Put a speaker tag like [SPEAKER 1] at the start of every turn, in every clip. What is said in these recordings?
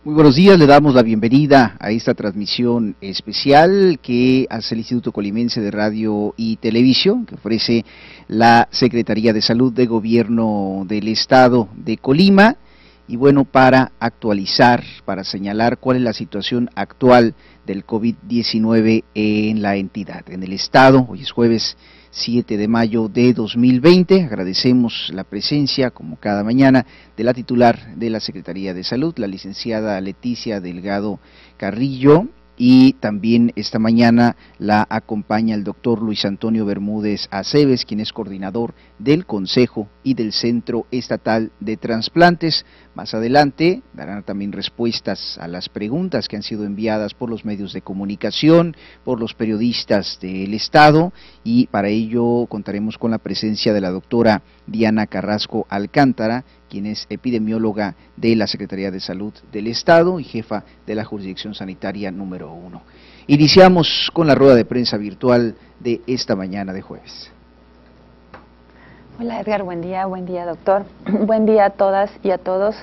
[SPEAKER 1] Muy buenos días, le damos la bienvenida a esta transmisión especial que hace el Instituto Colimense de Radio y Televisión, que ofrece la Secretaría de Salud de Gobierno del Estado de Colima, y bueno, para actualizar, para señalar cuál es la situación actual del COVID-19 en la entidad, en el Estado. Hoy es jueves 7 de mayo de 2020, agradecemos la presencia, como cada mañana, de la titular de la Secretaría de Salud, la licenciada Leticia Delgado Carrillo, y también esta mañana la acompaña el doctor Luis Antonio Bermúdez Aceves, quien es coordinador del Consejo y del Centro Estatal de Trasplantes. Más adelante darán también respuestas a las preguntas que han sido enviadas por los medios de comunicación, por los periodistas del Estado, y para ello contaremos con la presencia de la doctora Diana Carrasco Alcántara, quien es epidemióloga de la Secretaría de Salud del Estado y jefa de la Jurisdicción Sanitaria número 1. Iniciamos con la rueda de prensa virtual de esta mañana de jueves.
[SPEAKER 2] Hola Edgar, buen día doctor, buen día a todas y a todos.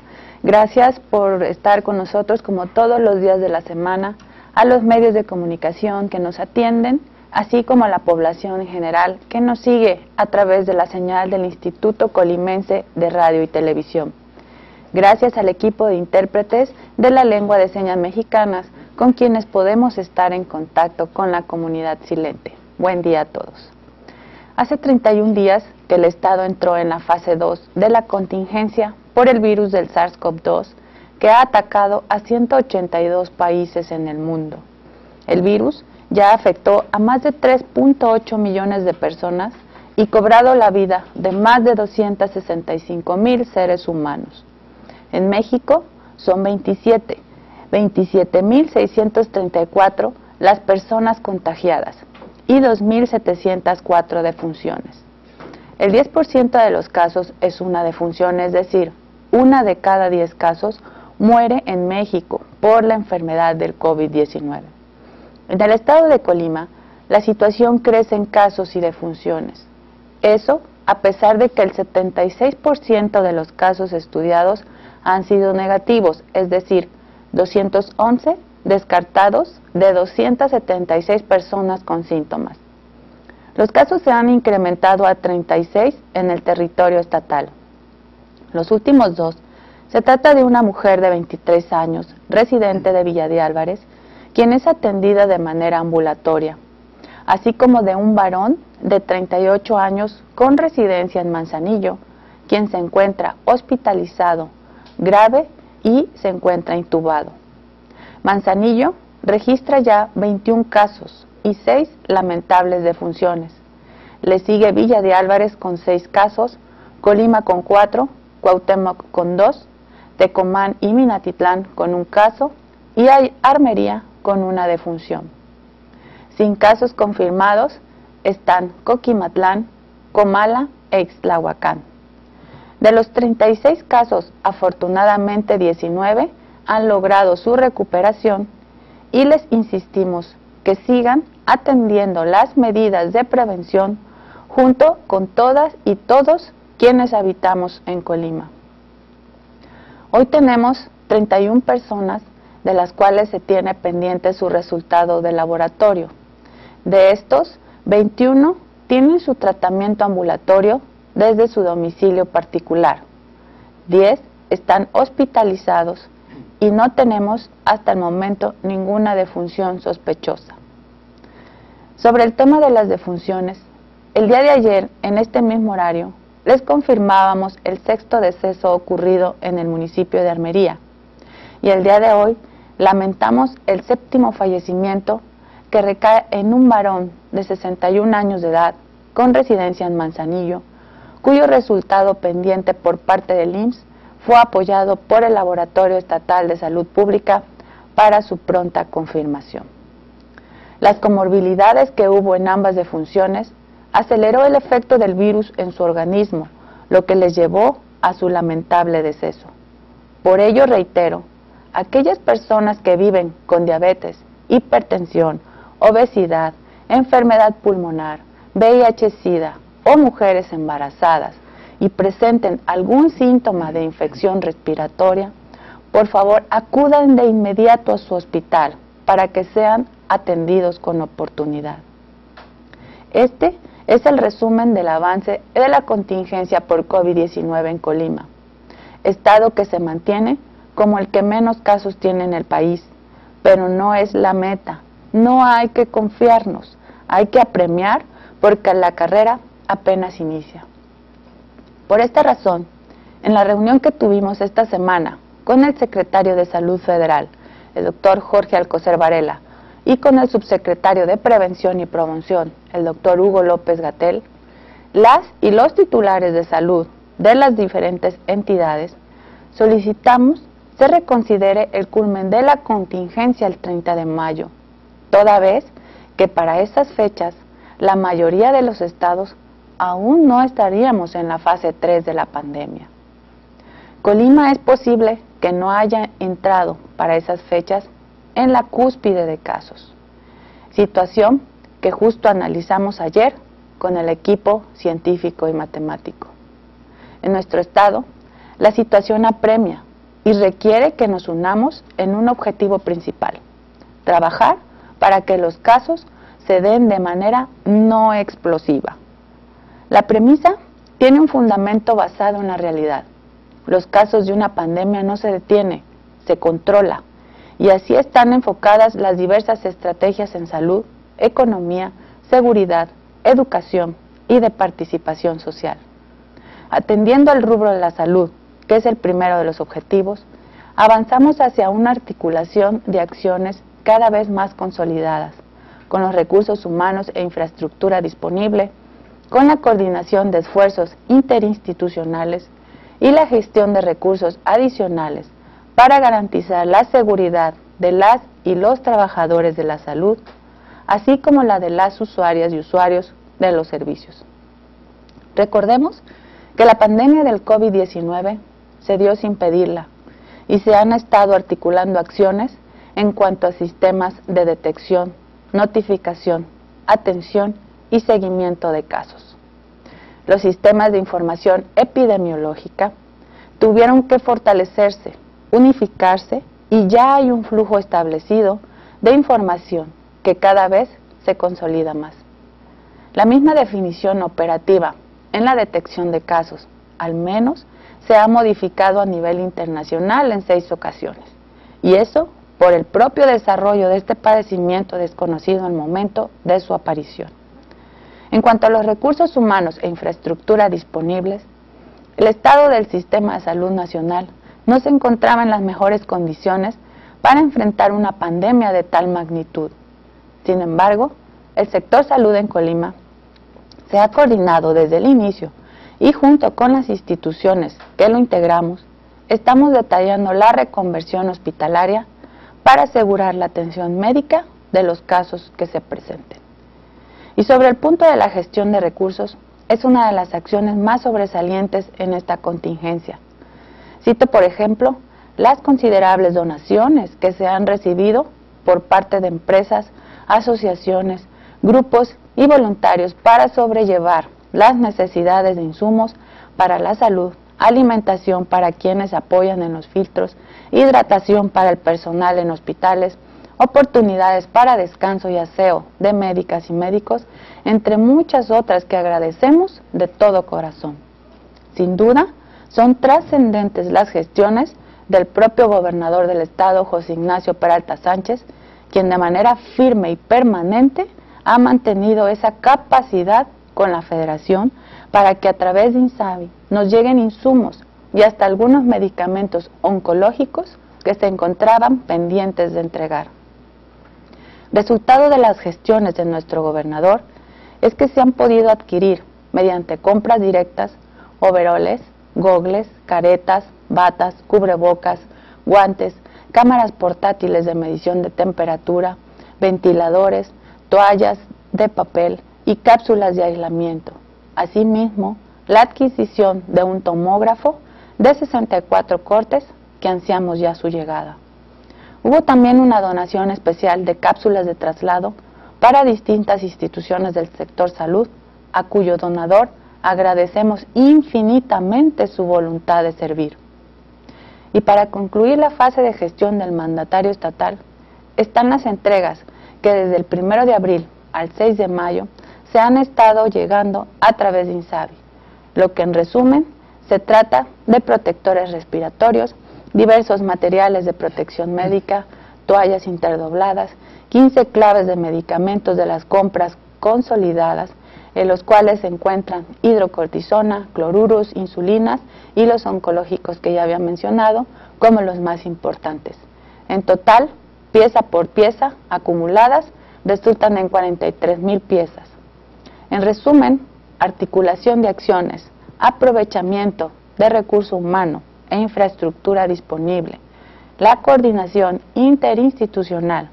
[SPEAKER 2] Gracias por estar con nosotros como todos los días de la semana, a los medios de comunicación que nos atienden, así como a la población en general que nos sigue a través de la señal del Instituto Colimense de Radio y Televisión. Gracias al equipo de intérpretes de la lengua de señas mexicanas, con quienes podemos estar en contacto con la comunidad silente. Buen día a todos. Hace 31 días que el Estado entró en la fase 2 de la contingencia por el virus del SARS-CoV-2, que ha atacado a 182 países en el mundo. El virus ya afectó a más de 3.8 millones de personas y cobrado la vida de más de 265,000 seres humanos. En México son 27,634 las personas contagiadas y 2,704 defunciones. El 10% de los casos es una defunción, es decir, una de cada 10 casos muere en México por la enfermedad del COVID-19. En el estado de Colima, la situación crece en casos y defunciones. Eso a pesar de que el 76% de los casos estudiados han sido negativos, es decir, 211 descartados de 276 personas con síntomas. Los casos se han incrementado a 36 en el territorio estatal. Los últimos dos se trata de una mujer de 23 años, residente de Villa de Álvarez, quien es atendida de manera ambulatoria. así como de un varón de 38 años con residencia en Manzanillo, quien se encuentra hospitalizado grave y se encuentra intubado. Manzanillo registra ya 21 casos y 6 lamentables defunciones. Le sigue Villa de Álvarez con 6 casos, Colima con 4, Cuauhtémoc con 2, Tecomán y Minatitlán con 1 caso y Armería con 1 defunción. Sin casos confirmados están Coquimatlán, Comala e Ixtlahuacán. De los 36 casos, afortunadamente 19 han logrado su recuperación y les insistimos que sigan atendiendo las medidas de prevención junto con todas y todos quienes habitamos en Colima. Hoy tenemos 31 personas de las cuales se tiene pendiente su resultado de laboratorio. De estos, 21 tienen su tratamiento ambulatorio desde su domicilio particular. 10 están hospitalizados y no tenemos hasta el momento ninguna defunción sospechosa. Sobre el tema de las defunciones, el día de ayer, en este mismo horario, les confirmábamos el 6º deceso ocurrido en el municipio de Armería. Y el día de hoy, lamentamos el 7º fallecimiento que recae en un varón de 61 años de edad con residencia en Manzanillo, cuyo resultado pendiente por parte del IMSS fue apoyado por el Laboratorio Estatal de Salud Pública para su pronta confirmación. Las comorbilidades que hubo en ambas defunciones aceleró el efecto del virus en su organismo, lo que les llevó a su lamentable deceso. Por ello reitero, aquellas personas que viven con diabetes, hipertensión, obesidad, enfermedad pulmonar, VIH-Sida o mujeres embarazadas y presenten algún síntoma de infección respiratoria, por favor acudan de inmediato a su hospital para que sean atendidos con oportunidad. Este es el resumen del avance de la contingencia por COVID-19 en Colima, estado que se mantiene como el que menos casos tiene en el país, pero no es la meta, no hay que confiarnos, hay que apremiar porque la carrera apenas inicia. Por esta razón, en la reunión que tuvimos esta semana con el secretario de Salud Federal, el doctor Jorge Alcocer Varela, y con el subsecretario de Prevención y Promoción, el doctor Hugo López-Gatell, las y los titulares de salud de las diferentes entidades, solicitamos se reconsidere el culmen de la contingencia el 30 de mayo, toda vez que para esas fechas la mayoría de los estados aún no estaríamos en la fase 3 de la pandemia. Colima es posible que no haya entrado para esas fechas en la cúspide de casos, situación que justo analizamos ayer con el equipo científico y matemático. En nuestro estado, la situación apremia y requiere que nos unamos en un objetivo principal: trabajar para que los casos se den de manera no explosiva. La premisa tiene un fundamento basado en la realidad. Los casos de una pandemia no se detienen, se controla, y así están enfocadas las diversas estrategias en salud, economía, seguridad, educación y de participación social. Atendiendo al rubro de la salud, que es el primero de los objetivos, avanzamos hacia una articulación de acciones cada vez más consolidadas, con los recursos humanos e infraestructura disponible, con la coordinación de esfuerzos interinstitucionales y la gestión de recursos adicionales para garantizar la seguridad de las y los trabajadores de la salud, así como la de las usuarias y usuarios de los servicios. Recordemos que la pandemia del COVID-19 se dio sin pedirla y se han estado articulando acciones en cuanto a sistemas de detección, notificación, atención y seguimiento de casos. Los sistemas de información epidemiológica tuvieron que fortalecerse, unificarse y ya hay un flujo establecido de información que cada vez se consolida más. La misma definición operativa en la detección de casos, al menos, se ha modificado a nivel internacional en 6 ocasiones, y eso por el propio desarrollo de este padecimiento desconocido al momento de su aparición. En cuanto a los recursos humanos e infraestructura disponibles, el estado del sistema de salud nacional no se encontraba en las mejores condiciones para enfrentar una pandemia de tal magnitud. Sin embargo, el sector salud en Colima se ha coordinado desde el inicio y junto con las instituciones que lo integramos, estamos detallando la reconversión hospitalaria para asegurar la atención médica de los casos que se presenten. Y sobre el punto de la gestión de recursos, es una de las acciones más sobresalientes en esta contingencia. Cito, por ejemplo, las considerables donaciones que se han recibido por parte de empresas, asociaciones, grupos y voluntarios para sobrellevar las necesidades de insumos para la salud, alimentación para quienes apoyan en los filtros, hidratación para el personal en hospitales, oportunidades para descanso y aseo de médicas y médicos, entre muchas otras que agradecemos de todo corazón. Sin duda, son trascendentes las gestiones del propio gobernador del estado, José Ignacio Peralta Sánchez, quien de manera firme y permanente ha mantenido esa capacidad con la Federación para que a través de INSABI nos lleguen insumos y hasta algunos medicamentos oncológicos que se encontraban pendientes de entregar. Resultado de las gestiones de nuestro gobernador es que se han podido adquirir, mediante compras directas, overoles, gogles, caretas, batas, cubrebocas, guantes, cámaras portátiles de medición de temperatura, ventiladores, toallas de papel y cápsulas de aislamiento. Asimismo, la adquisición de un tomógrafo de 64 cortes que ansiamos ya su llegada. Hubo también una donación especial de cápsulas de traslado para distintas instituciones del sector salud, a cuyo donador agradecemos infinitamente su voluntad de servir. Y para concluir la fase de gestión del mandatario estatal, están las entregas que desde el 1 de abril al 6 de mayo se han estado llegando a través de INSABI, lo que en resumen se trata de protectores respiratorios, diversos materiales de protección médica, toallas interdobladas, 15 claves de medicamentos de las compras consolidadas, en los cuales se encuentran hidrocortisona, cloruros, insulinas y los oncológicos que ya había mencionado como los más importantes. En total, pieza por pieza, acumuladas, resultan en 43,000 piezas. En resumen, articulación de acciones, aprovechamiento de recurso humano e infraestructura disponible, la coordinación interinstitucional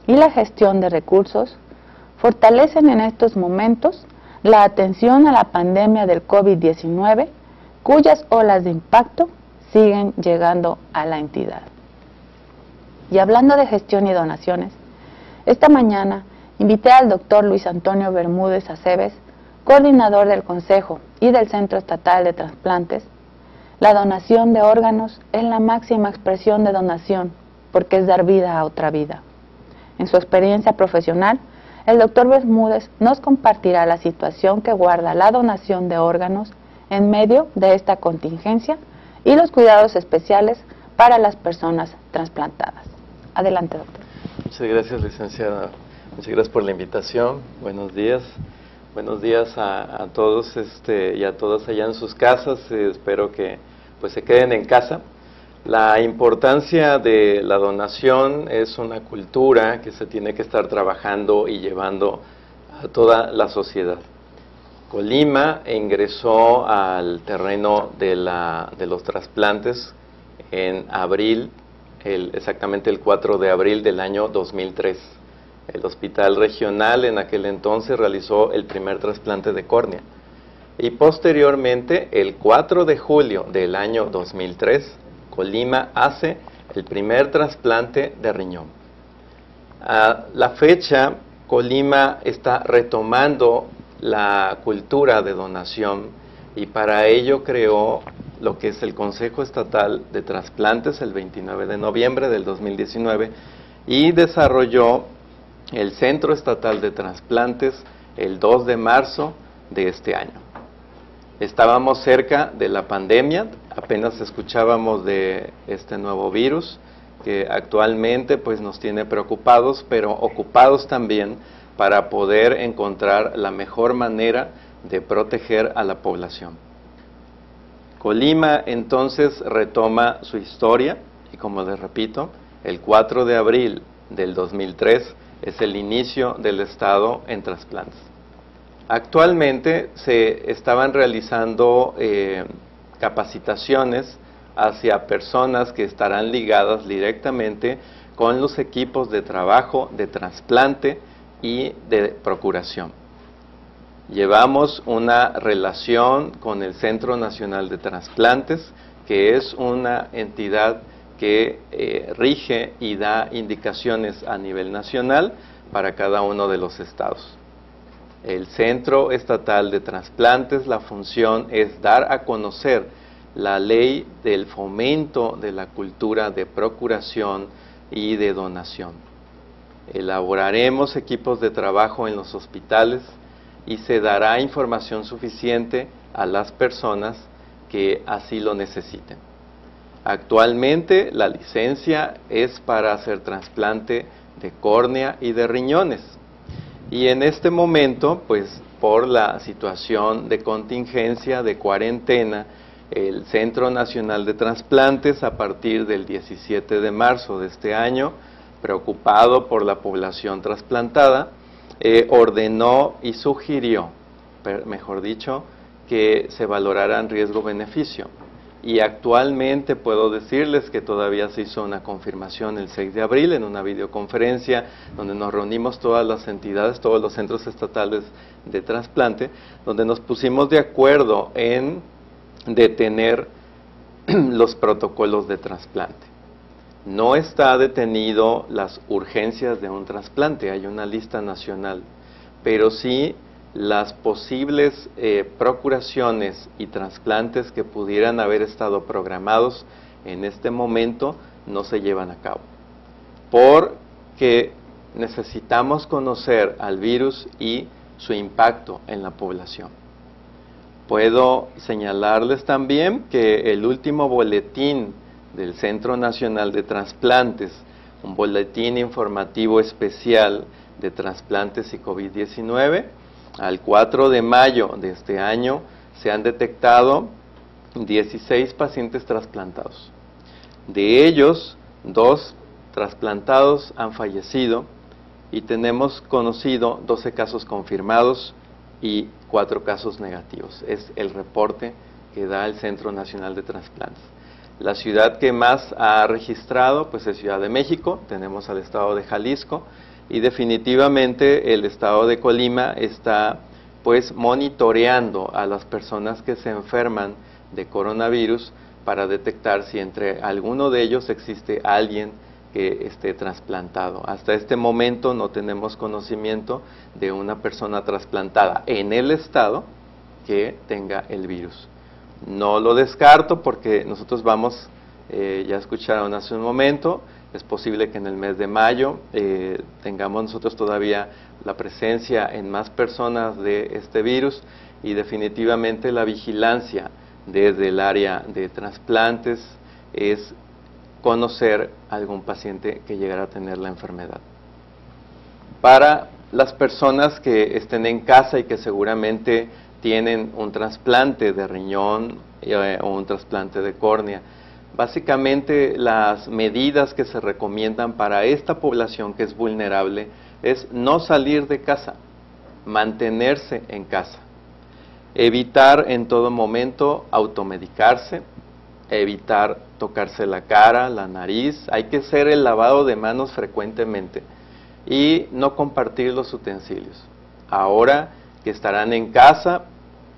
[SPEAKER 2] y la gestión de recursos fortalecen en estos momentos la atención a la pandemia del COVID-19, cuyas olas de impacto siguen llegando a la entidad. Y hablando de gestión y donaciones, esta mañana invité al doctor Luis Antonio Bermúdez Aceves, coordinador del Consejo y del Centro Estatal de Trasplantes. La donación de órganos es la máxima expresión de donación, porque es dar vida a otra vida. En su experiencia profesional, el doctor Bermúdez nos compartirá la situación que guarda la donación de órganos en medio de esta contingencia y los cuidados especiales para las personas trasplantadas. Adelante, doctor.
[SPEAKER 3] Muchas gracias, licenciada. Muchas gracias por la invitación. Buenos días. Buenos días a todos y a todas allá en sus casas. Espero que pues se queden en casa. La importancia de la donación es una cultura que se tiene que estar trabajando y llevando a toda la sociedad. Colima ingresó al terreno de los trasplantes en abril, exactamente el 4 de abril del año 2003. El hospital regional en aquel entonces realizó el primer trasplante de córnea. Y posteriormente, el 4 de julio del año 2003, Colima hace el primer trasplante de riñón. A la fecha, Colima está retomando la cultura de donación y para ello creó lo que es el Consejo Estatal de Trasplantes el 29 de noviembre del 2019 y desarrolló el Centro Estatal de Trasplantes el 2 de marzo de este año. Estábamos cerca de la pandemia, apenas escuchábamos de este nuevo virus que actualmente pues nos tiene preocupados, pero ocupados también para poder encontrar la mejor manera de proteger a la población. Colima entonces retoma su historia y, como les repito, el 4 de abril del 2003 es el inicio del Estado en trasplantes. Actualmente se estaban realizando capacitaciones hacia personas que estarán ligadas directamente con los equipos de trabajo de trasplante y de procuración. Llevamos una relación con el Centro Nacional de Trasplantes, que es una entidad que rige y da indicaciones a nivel nacional para cada uno de los estados. El Centro Estatal de Trasplantes, la función es dar a conocer la ley del fomento de la cultura de procuración y de donación. Elaboraremos equipos de trabajo en los hospitales y se dará información suficiente a las personas que así lo necesiten. Actualmente la licencia es para hacer trasplante de córnea y de riñones. Y en este momento, pues por la situación de contingencia, de cuarentena, el Centro Nacional de Trasplantes, a partir del 17 de marzo de este año, preocupado por la población trasplantada, ordenó y sugirió, mejor dicho, que se valoraran riesgo-beneficio. Y actualmente puedo decirles que todavía se hizo una confirmación el 6 de abril en una videoconferencia donde nos reunimos todas las entidades, todos los centros estatales de trasplante, donde nos pusimos de acuerdo en detener los protocolos de trasplante. No está detenido las urgencias de un trasplante, hay una lista nacional, pero sí las posibles procuraciones y trasplantes que pudieran haber estado programados en este momento no se llevan a cabo, porque necesitamos conocer al virus y su impacto en la población. Puedo señalarles también que el último boletín del Centro Nacional de Trasplantes, un boletín informativo especial de trasplantes y COVID-19, al 4 de mayo de este año se han detectado 16 pacientes trasplantados. De ellos, 2 trasplantados han fallecido y tenemos conocido 12 casos confirmados y 4 casos negativos. Es el reporte que da el Centro Nacional de Trasplantes. La ciudad que más ha registrado pues es Ciudad de México, tenemos al estado de Jalisco, y definitivamente el estado de Colima está pues monitoreando a las personas que se enferman de coronavirus para detectar si entre alguno de ellos existe alguien que esté trasplantado. Hasta este momento no tenemos conocimiento de una persona trasplantada en el estado que tenga el virus. No lo descarto porque nosotros vamos, ya escucharon hace un momento, es posible que en el mes de mayo tengamos nosotros todavía la presencia en más personas de este virus y definitivamente la vigilancia desde el área de trasplantes es conocer a algún paciente que llegara a tener la enfermedad. Para las personas que estén en casa y que seguramente tienen un trasplante de riñón o un trasplante de córnea, básicamente las medidas que se recomiendan para esta población que es vulnerable es no salir de casa, mantenerse en casa, evitar en todo momento automedicarse, evitar tocarse la cara, la nariz, hay que hacer el lavado de manos frecuentemente y no compartir los utensilios. Ahora que estarán en casa,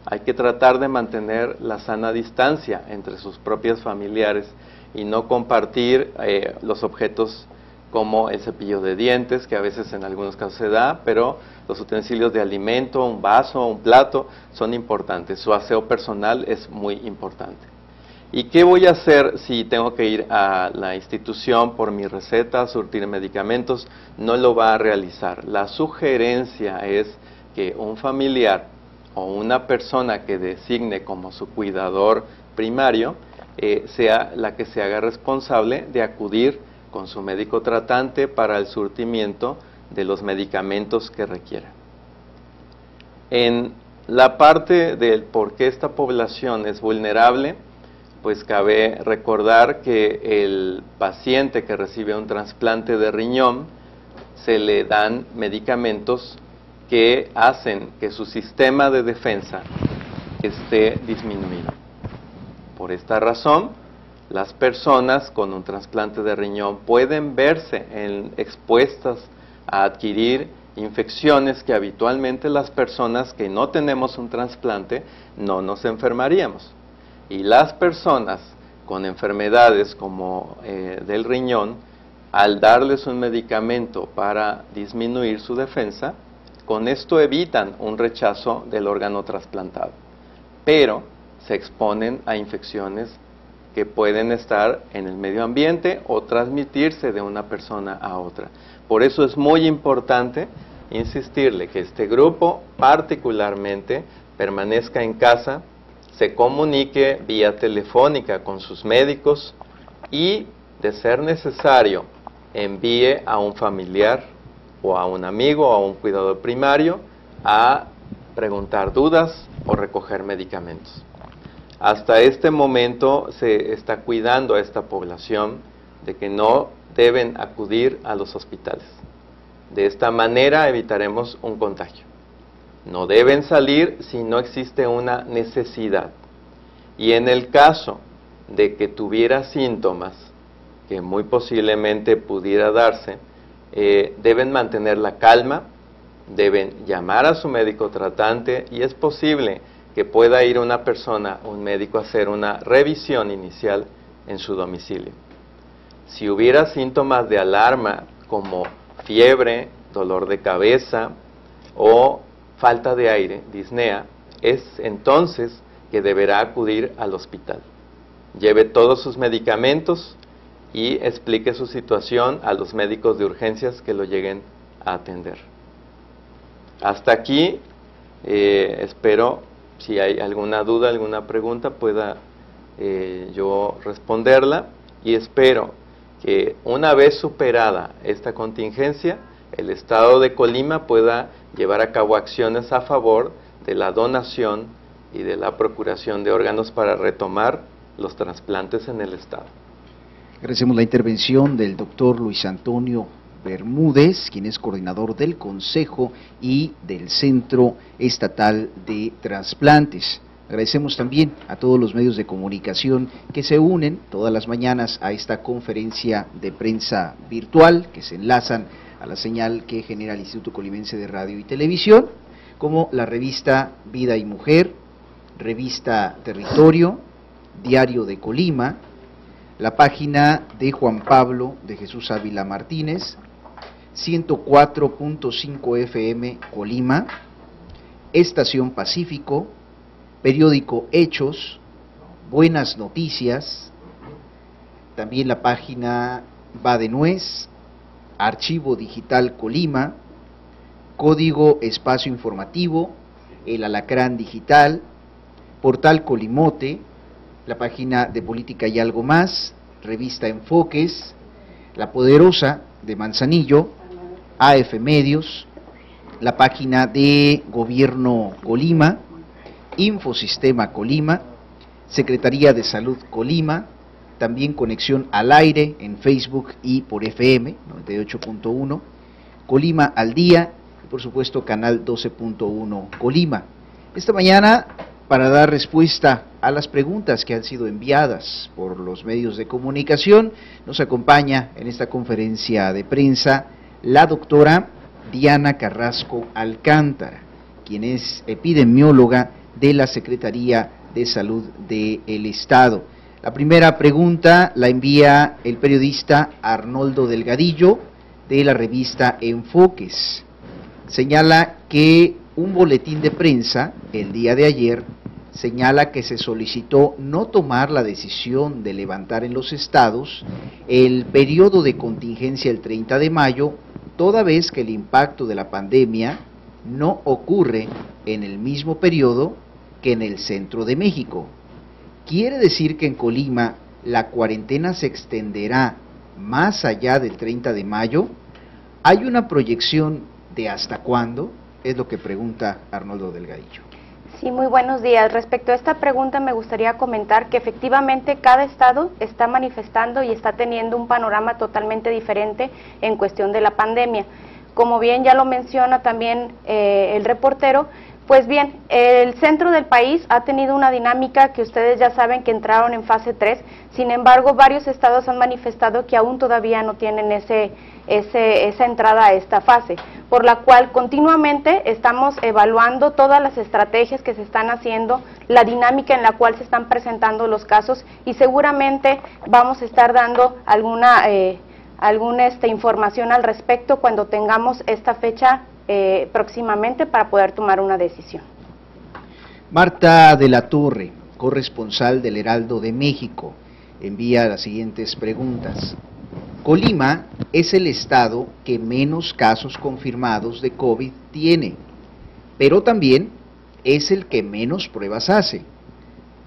[SPEAKER 3] hay que tratar de mantener la sana distancia entre sus propios familiares y no compartir los objetos como el cepillo de dientes, que a veces en algunos casos se da, pero los utensilios de alimento, un vaso, un plato, son importantes. Su aseo personal es muy importante. ¿Y qué voy a hacer si tengo que ir a la institución por mi receta, a surtir medicamentos? No lo va a realizar. La sugerencia es que un familiar o una persona que designe como su cuidador primario sea la que se haga responsable de acudir con su médico tratante para el surtimiento de los medicamentos que requiera. En la parte del por qué esta población es vulnerable, pues cabe recordar que el paciente que recibe un trasplante de riñón se le dan medicamentos que hacen que su sistema de defensa esté disminuido. Por esta razón, las personas con un trasplante de riñón pueden verse expuestas a adquirir infecciones que habitualmente las personas que no tenemos un trasplante no nos enfermaríamos. Y las personas con enfermedades como del riñón, al darles un medicamento para disminuir su defensa, con esto evitan un rechazo del órgano trasplantado, pero se exponen a infecciones que pueden estar en el medio ambiente o transmitirse de una persona a otra. Por eso es muy importante insistirle que este grupo particularmente permanezca en casa, se comunique vía telefónica con sus médicos y, de ser necesario, envíe a un familiar o a un amigo o a un cuidador primario a preguntar dudas o recoger medicamentos. Hasta este momento se está cuidando a esta población de que no deben acudir a los hospitales. De esta manera evitaremos un contagio. No deben salir si no existe una necesidad. Y en el caso de que tuviera síntomas, que muy posiblemente pudiera darse, deben mantener la calma, deben llamar a su médico tratante y es posible que pueda ir una persona, un médico, a hacer una revisión inicial en su domicilio. Si hubiera síntomas de alarma como fiebre, dolor de cabeza o falta de aire, disnea, es entonces que deberá acudir al hospital. Lleve todos sus medicamentos y explique su situación a los médicos de urgencias que lo lleguen a atender. Hasta aquí, espero, si hay alguna duda, alguna pregunta, pueda yo responderla, y espero que una vez superada esta contingencia, el Estado de Colima pueda llevar a cabo acciones a favor de la donación y de la procuración de órganos para retomar los trasplantes en el Estado.
[SPEAKER 1] Agradecemos la intervención del doctor Luis Antonio Bermúdez, quien es coordinador del Consejo y del Centro Estatal de Trasplantes. Agradecemos también a todos los medios de comunicación que se unen todas las mañanas a esta conferencia de prensa virtual, que se enlazan a la señal que genera el Instituto Colimense de Radio y Televisión, como la revista Vida y Mujer, revista Territorio, Diario de Colima, la página de Juan Pablo de Jesús Ávila Martínez, 104.5 FM Colima, Estación Pacífico, periódico Hechos, Buenas Noticias, también la página Va de Nuez, Archivo Digital Colima, Código Espacio Informativo, El Alacrán Digital, Portal Colimote, la página de Política y Algo Más, Revista Enfoques, La Poderosa de Manzanillo, AF Medios, la página de Gobierno Colima, Infosistema Colima, Secretaría de Salud Colima, también Conexión al Aire en Facebook y por FM 98.1, Colima al Día y por supuesto Canal 12.1 Colima. Esta mañana, para dar respuesta a las preguntas que han sido enviadas por los medios de comunicación, nos acompaña en esta conferencia de prensa la doctora Diana Carrasco Alcántara, quien es epidemióloga de la Secretaría de Salud del Estado. La primera pregunta la envía el periodista Arnoldo Delgadillo de la revista Enfoques. Señala que un boletín de prensa el día de ayer señala que se solicitó no tomar la decisión de levantar en los estados el periodo de contingencia el 30 de mayo, toda vez que el impacto de la pandemia no ocurre en el mismo periodo que en el centro de México. ¿Quiere decir que en Colima la cuarentena se extenderá más allá del 30 de mayo? ¿Hay una proyección de hasta cuándo? Es lo que pregunta Arnoldo Delgadillo.
[SPEAKER 4] Sí, muy buenos días. Respecto a esta pregunta me gustaría comentar que efectivamente cada estado está manifestando y está teniendo un panorama totalmente diferente en cuestión de la pandemia. Como bien ya lo menciona también el reportero, pues bien, el centro del país ha tenido una dinámica que ustedes ya saben que entraron en fase 3, sin embargo varios estados han manifestado que aún todavía no tienen esa entrada a esta fase, por la cual continuamente estamos evaluando todas las estrategias que se están haciendo, la dinámica en la cual se están presentando los casos y seguramente vamos a estar dando alguna información al respecto cuando tengamos esta fecha próximamente para poder tomar una decisión.
[SPEAKER 1] Marta de la Torre, corresponsal del Heraldo de México, envía las siguientes preguntas. Colima es el estado que menos casos confirmados de COVID tiene, pero también es el que menos pruebas hace.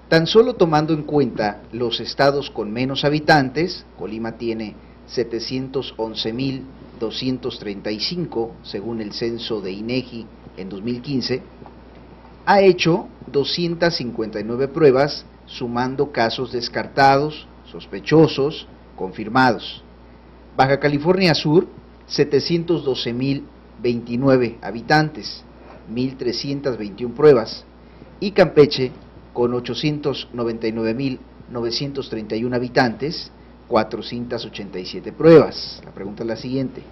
[SPEAKER 1] Tan solo tomando en cuenta los estados con menos habitantes, Colima tiene 711,235, según el censo de INEGI en 2015, ha hecho 259 pruebas, sumando casos descartados, sospechosos, confirmados. Baja California Sur, 712,029 habitantes, 1,321 pruebas, y Campeche, con 899,931 habitantes, 487 pruebas. La pregunta es la siguiente: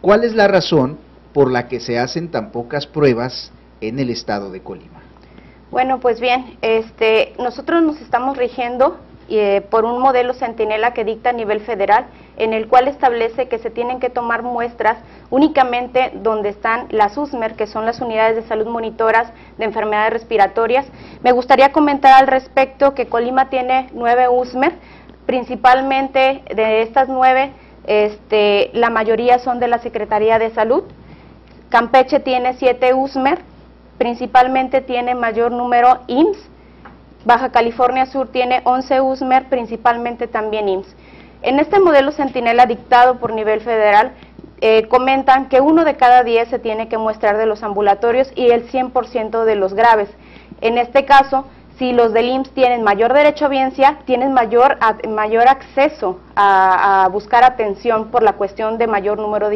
[SPEAKER 1] ¿cuál es la razón por la que se hacen tan pocas pruebas en el estado de Colima?
[SPEAKER 4] Bueno, pues bien, nosotros nos estamos rigiendo por un modelo centinela que dicta a nivel federal, en el cual establece que se tienen que tomar muestras únicamente donde están las USMER, que son las unidades de salud monitoras de enfermedades respiratorias. Me gustaría comentar al respecto que Colima tiene 9 USMER, principalmente de estas 9, la mayoría son de la Secretaría de Salud. Campeche tiene 7 USMER, principalmente tiene mayor número IMSS. Baja California Sur tiene 11 USMER, principalmente también IMSS. En este modelo centinela dictado por nivel federal, comentan que 1 de cada 10 se tiene que muestrar de los ambulatorios y el 100% de los graves. En este caso, si los del IMSS tienen mayor derecho a audiencia, tienen mayor acceso a buscar atención por la cuestión de mayor número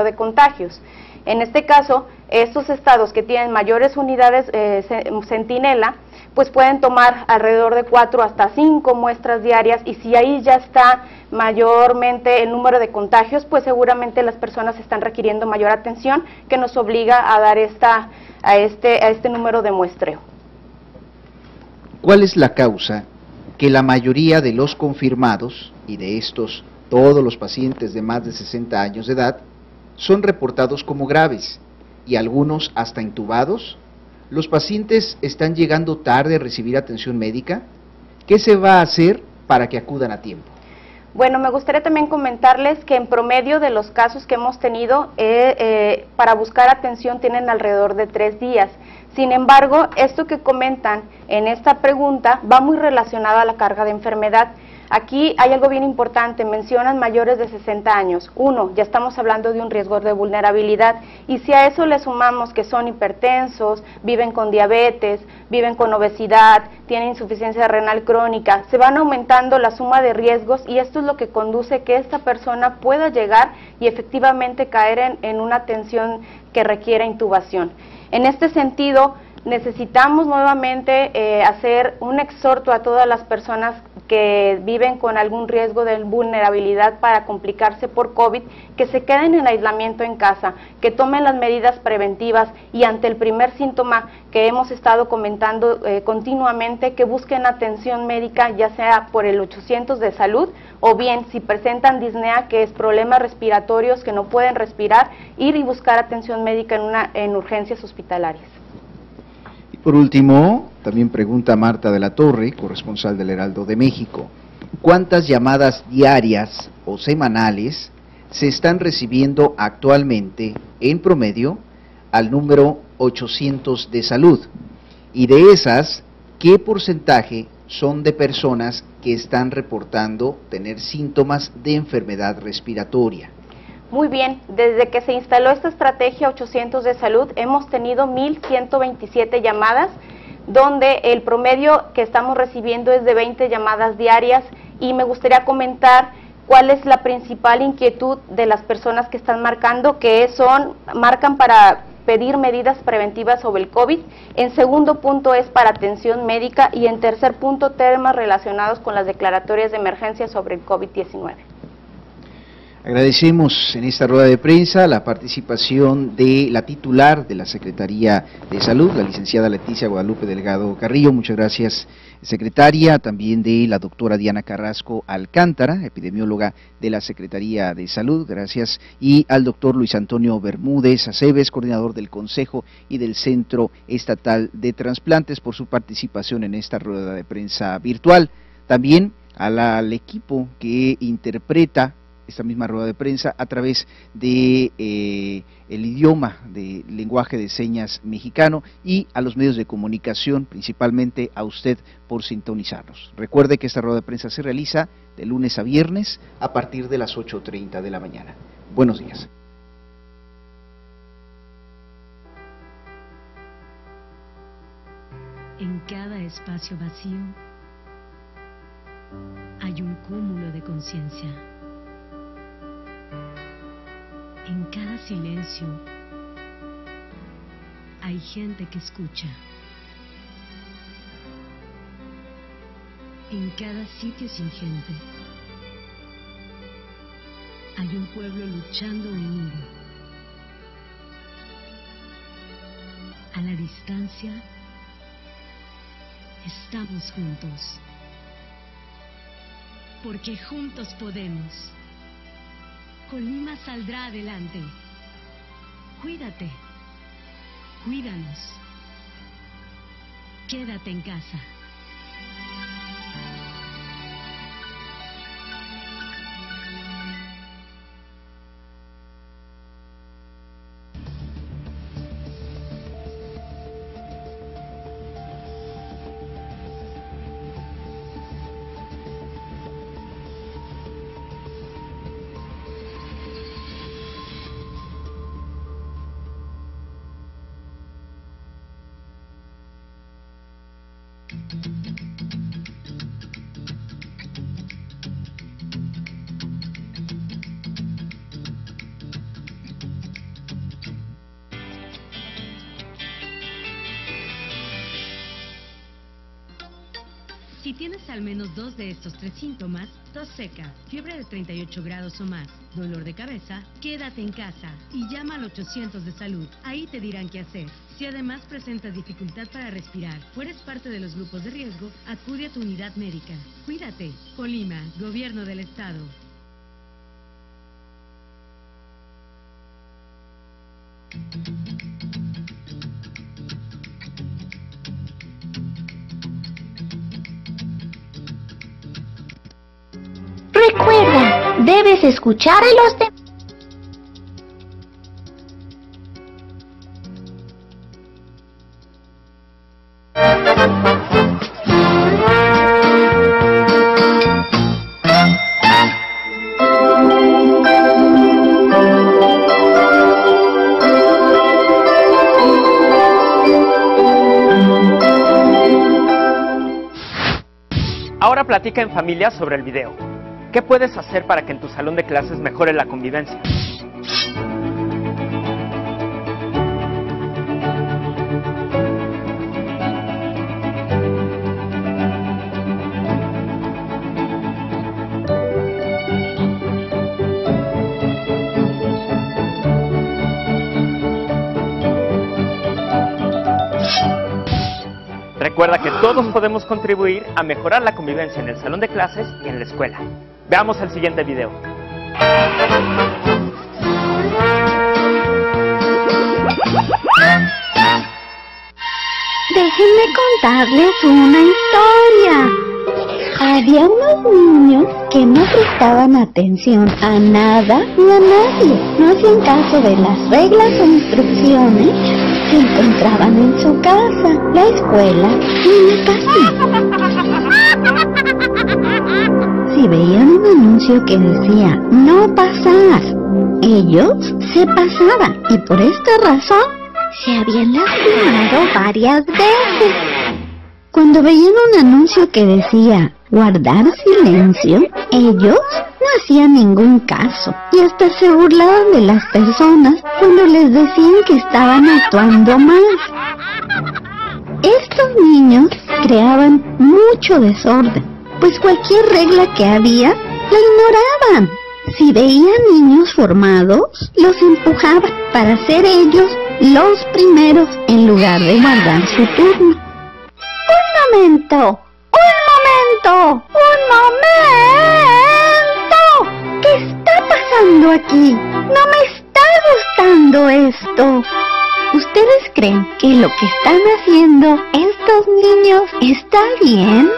[SPEAKER 4] de contagios. En este caso, estos estados que tienen mayores unidades centinela, pues pueden tomar alrededor de 4 hasta 5 muestras diarias, y si ahí ya está mayormente el número de contagios, pues seguramente las personas están requiriendo mayor atención, que nos obliga a dar a este número de muestreo.
[SPEAKER 1] ¿Cuál es la causa que la mayoría de los confirmados, y de estos todos los pacientes de más de 60 años de edad, son reportados como graves y algunos hasta intubados? ¿Los pacientes están llegando tarde a recibir atención médica? ¿Qué se va a hacer para que acudan a tiempo?
[SPEAKER 4] Bueno, me gustaría también comentarles que en promedio de los casos que hemos tenido, para buscar atención tienen alrededor de 3 días. Sin embargo, esto que comentan en esta pregunta va muy relacionado a la carga de enfermedad. Aquí hay algo bien importante, mencionan mayores de 60 años. 1, ya estamos hablando de un riesgo de vulnerabilidad, y si a eso le sumamos que son hipertensos, viven con diabetes, viven con obesidad, tienen insuficiencia renal crónica, se van aumentando la suma de riesgos, y esto es lo que conduce que esta persona pueda llegar y efectivamente caer en una atención que requiera intubación. En este sentido, necesitamos nuevamente hacer un exhorto a todas las personas que viven con algún riesgo de vulnerabilidad para complicarse por COVID, que se queden en aislamiento en casa, que tomen las medidas preventivas y ante el primer síntoma que hemos estado comentando continuamente, que busquen atención médica, ya sea por el 800 de salud, o bien si presentan disnea, que es problemas respiratorios, que no pueden respirar, ir y buscar atención médica en urgencias hospitalarias.
[SPEAKER 1] Por último, también pregunta Marta de la Torre, corresponsal del Heraldo de México: ¿cuántas llamadas diarias o semanales se están recibiendo actualmente en promedio al número 800 de salud? Y de esas, ¿qué porcentaje son de personas que están reportando tener síntomas de enfermedad respiratoria.
[SPEAKER 4] Muy bien, desde que se instaló esta estrategia 800 de salud hemos tenido 1,127 llamadas, donde el promedio que estamos recibiendo es de 20 llamadas diarias, y me gustaría comentar cuál es la principal inquietud de las personas que están marcando, que marcan para pedir medidas preventivas sobre el COVID. En segundo punto es para atención médica, y en tercer punto temas relacionados con las declaratorias de emergencia sobre el COVID-19.
[SPEAKER 1] Agradecemos en esta rueda de prensa la participación de la titular de la Secretaría de Salud, la licenciada Leticia Guadalupe Delgado Carrillo. Muchas gracias, secretaria. También de la doctora Diana Carrasco Alcántara, epidemióloga de la Secretaría de Salud. Gracias. Y al doctor Luis Antonio Bermúdez Aceves, coordinador del Consejo y del Centro Estatal de Trasplantes, por su participación en esta rueda de prensa virtual. También al equipo que interpreta esta misma rueda de prensa a través de el idioma de lenguaje de señas mexicano, y a los medios de comunicación, principalmente a usted por sintonizarnos. Recuerde que esta rueda de prensa se realiza de lunes a viernes a partir de las 8:30 de la mañana. Buenos días.
[SPEAKER 5] En cada espacio vacío hay un cúmulo de conciencia. En cada silencio hay gente que escucha. En cada sitio sin gente hay un pueblo luchando unido. A la distancia estamos juntos, porque juntos podemos. Colima saldrá adelante. Cuídate. Cuídanos. Quédate en casa. Si tienes al menos 2 de estos 3 síntomas: tos seca, fiebre de 38 grados o más, dolor de cabeza, quédate en casa y llama al 800 de salud. Ahí te dirán qué hacer. Si además presentas dificultad para respirar o eres parte de los grupos de riesgo, acude a tu unidad médica. Cuídate. Colima, Gobierno del Estado.
[SPEAKER 6] Recuerda, debes escuchar a los demás.
[SPEAKER 7] Ahora platica en familia sobre el video. ¿Qué puedes hacer para que en tu salón de clases mejore la convivencia? Recuerda que todos podemos contribuir a mejorar la convivencia en el salón de clases y en la escuela. Veamos el siguiente video.
[SPEAKER 6] Déjenme contarles una historia. Había unos niños que no prestaban atención a nada ni a nadie. No hacían caso de las reglas o instrucciones que encontraban en su casa, la escuela y la casa. si veían un anuncio que decía no pasar, ellos se pasaban y por esta razón se habían lastimado varias veces. Cuando veían un anuncio que decía guardar silencio, ellos no hacían ningún caso y hasta se burlaban de las personas cuando les decían que estaban actuando mal. Estos niños creaban mucho desorden, pues cualquier regla que había la ignoraban. Si veían niños formados, los empujaban para ser ellos los primeros en lugar de guardar su turno. ¡Un momento! ¿Qué está pasando aquí? No me está gustando esto. ¿Ustedes creen que lo que están haciendo estos niños está bien?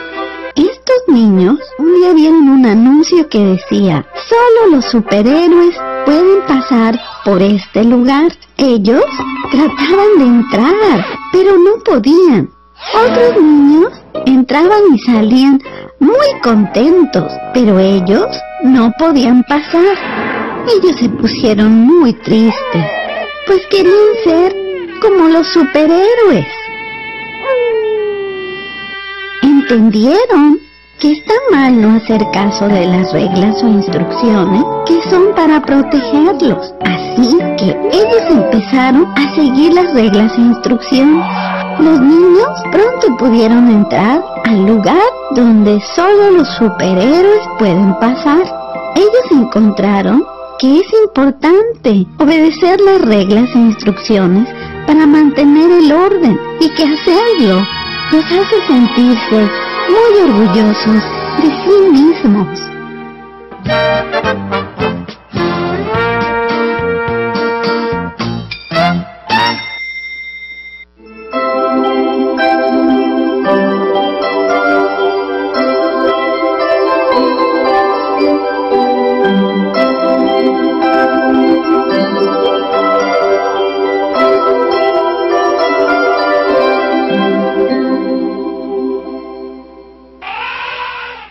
[SPEAKER 6] Estos niños un día vieron un anuncio que decía: solo los superhéroes pueden pasar por este lugar. Ellos trataban de entrar, pero no podían. Otros niños entraban y salían muy contentos, pero ellos no podían pasar. Ellos se pusieron muy tristes, pues querían ser como los superhéroes. Entendieron que está mal no hacer caso de las reglas o instrucciones que son para protegerlos. Así que ellos empezaron a seguir las reglas e instrucciones. Los niños pronto pudieron entrar al lugar donde solo los superhéroes pueden pasar. Ellos encontraron que es importante obedecer las reglas e instrucciones para mantener el orden y que hacerlo los hace sentirse muy orgullosos de sí mismos.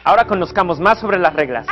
[SPEAKER 7] Ahora conozcamos más sobre las reglas.